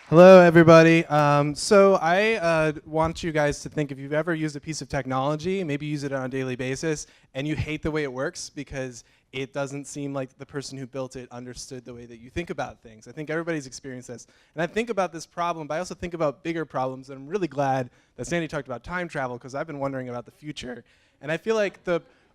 Hello, everybody. So I want you guys to think if you've ever used a piece of technology, maybe use it on a daily basis, and you hate the way it works because it doesn't seem like the person who built it understood the way that you think about things. I think everybody's experienced this. And I think about this problem, but I also think about bigger problems, and I'm really glad that Sandy talked about time travel because I've been wondering about the future. And I feel like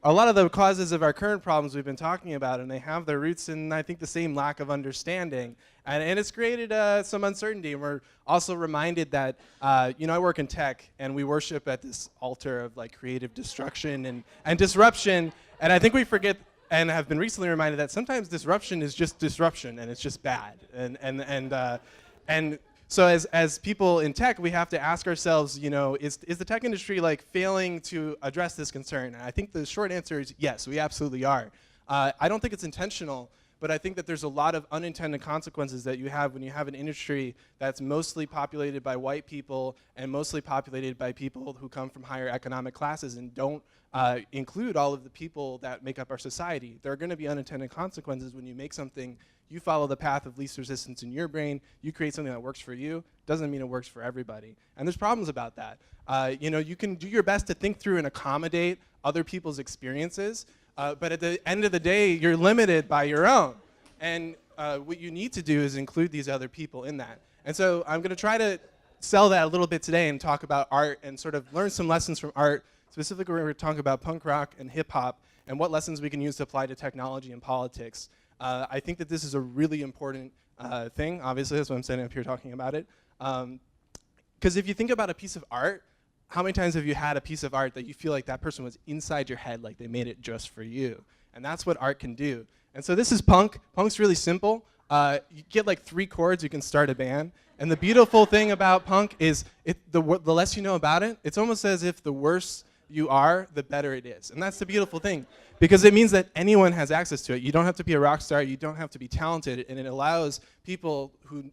a lot of the causes of our current problems we've been talking about, and they have their roots in, I think, the same lack of understanding. And it's created some uncertainty. And we're also reminded that, I work in tech, and we worship at this altar of like creative destruction and disruption. And I think we forget and have been recently reminded that sometimes disruption is just disruption, and it's just bad. And so as people in tech, we have to ask ourselves, is the tech industry like failing to address this concern? And I think the short answer is yes, we absolutely are. I don't think it's intentional, but I think that there's a lot of unintended consequences that you have when you have an industry that's mostly populated by white people and mostly populated by people who come from higher economic classes and don't include all of the people that make up our society. There are going to be unintended consequences when you make something. You follow the path of least resistance in your brain. You create something that works for you. Doesn't mean it works for everybody. And there's problems about that. You can do your best to think through and accommodate other people's experiences, but at the end of the day, you're limited by your own. And what you need to do is include these other people in that. And so I'm going to try to sell that a little bit today and talk about art and sort of learn some lessons from art. Specifically, we're going to talk about punk rock and hip hop and what lessons we can use to apply to technology and politics. I think that this is a really important thing. Obviously, that's why I'm standing up here talking about it. Because if you think about a piece of art, how many times have you had a piece of art that you feel like that person was inside your head, like they made it just for you? And that's what art can do. And so this is punk. Punk's really simple. You get like 3 chords, you can start a band. And the beautiful thing about punk is the less you know about it, it's almost as if the worse you are, the better it is. And that's the beautiful thing, because it means that anyone has access to it. You don't have to be a rock star, you don't have to be talented, and it allows people who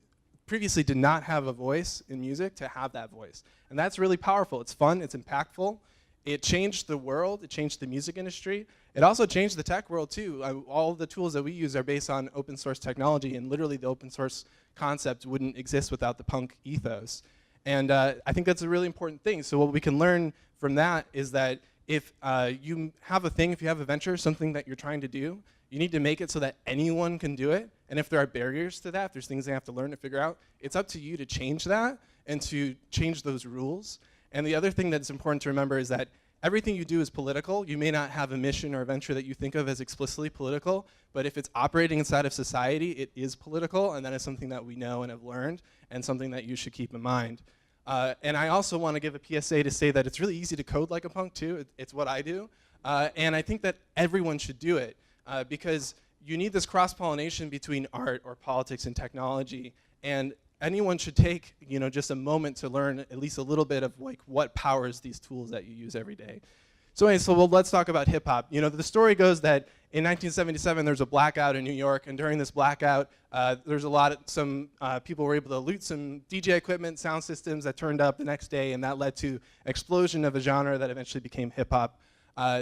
previously did not have a voice in music to have that voice. And that's really powerful. It's fun, it's impactful. It changed the world, it changed the music industry. It also changed the tech world too. All the tools that we use are based on open source technology, and literally the open source concept wouldn't exist without the punk ethos. And I think that's a really important thing. So what we can learn from that is that if you have a thing, if you have a venture, something that you're trying to do, you need to make it so that anyone can do it. And if there are barriers to that, if there's things they have to learn to figure out, it's up to you to change that and to change those rules. And the other thing that's important to remember is that everything you do is political. You may not have a mission or a venture that you think of as explicitly political, but if it's operating inside of society, it is political, and that is something that we know and have learned, and something that you should keep in mind. And I also want to give a PSA to say that it's really easy to code like a punk too. It's what I do. And I think that everyone should do it because you need this cross-pollination between art or politics and technology. And anyone should take just a moment to learn at least a little bit of like what powers these tools that you use every day. So anyway, let's talk about hip hop. The story goes that in 1977 there was a blackout in New York, and during this blackout there's some people were able to loot some DJ equipment, sound systems that turned up the next day, and that led to explosion of a genre that eventually became hip hop.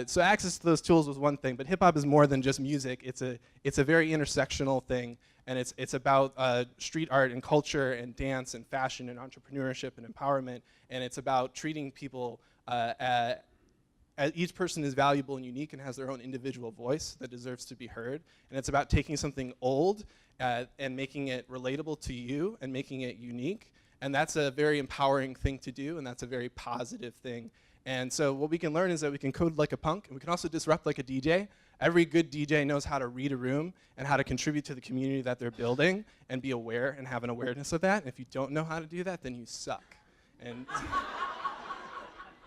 So access to those tools was one thing, but hip hop is more than just music. It's a very intersectional thing, and it's about street art and culture and dance and fashion and entrepreneurship and empowerment, and it's about treating people each person is valuable and unique and has their own individual voice that deserves to be heard. And it's about taking something old and making it relatable to you and making it unique. And that's a very empowering thing to do, and that's a very positive thing. And so what we can learn is that we can code like a punk, and we can also disrupt like a DJ. Every good DJ knows how to read a room and how to contribute to the community that they're building and be aware and have an awareness of that. And if you don't know how to do that, then you suck.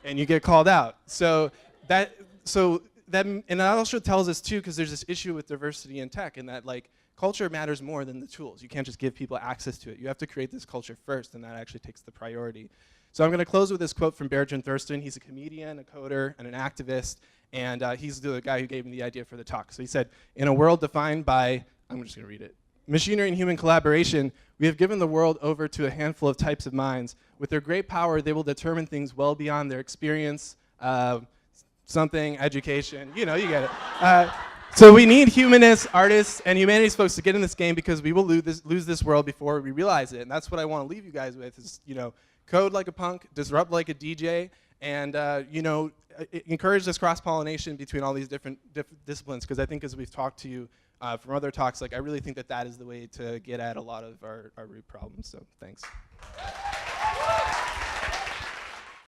And you get called out. And that also tells us too, because there's this issue with diversity in tech, and that like culture matters more than the tools. You can't just give people access to it. You have to create this culture first, and that actually takes the priority. So I'm going to close with this quote from Bertrand Thurston. He's a comedian, a coder, and an activist, and he's the guy who gave me the idea for the talk. So he said, "In a world defined by," I'm just going to read it, "machinery and human collaboration, we have given the world over to a handful of types of minds. With their great power, they will determine things well beyond their experience, something, education, you get it. So we need humanists, artists, and humanities folks to get in this game because we will lose this world before we realize it. And that's what I want to leave you guys with is, code like a punk, disrupt like a DJ, and, encourage this cross-pollination between all these different disciplines because I think as we've talked to you from other talks, I really think that is the way to get at a lot of our root problems. So thanks.